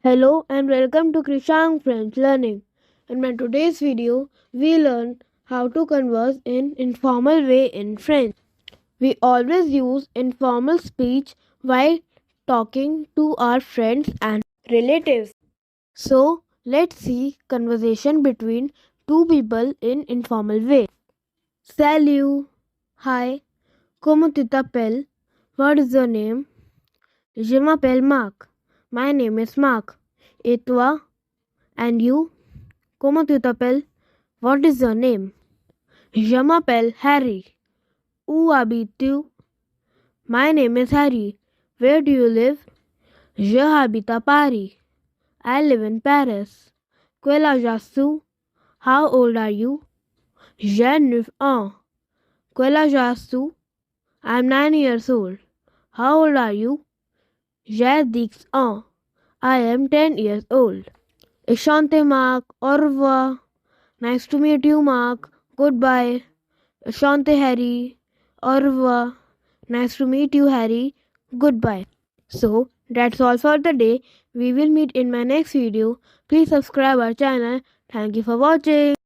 Hello and welcome to Krishang French Learning. In my today's video, we learn how to converse in informal way in French. We always use informal speech while talking to our friends and relatives. So, let's see conversation between two people in informal way. Salut. Hi. Comment tu t'appelles? What is your name? Je m'appelle Marc. My name is Mark. Et toi? And you? Comment tu t'appelles? What is your name? Je m'appelle Harry. Où habites-tu? My name is Harry. Where do you live? Je habite à Paris. I live in Paris. Quel âge as-tu? How old are you? J'ai 9 ans. Quel âge as-tu? I'm 9 years old. How old are you? J'ai 10 ans. I am 10 years old. Enchanté, Mark. Au revoir. Nice to meet you, Mark. Goodbye. Enchanté, Harry. Au revoir. Nice to meet you, Harry. Goodbye. So, that's all for the day. We will meet in my next video. Please subscribe our channel. Thank you for watching.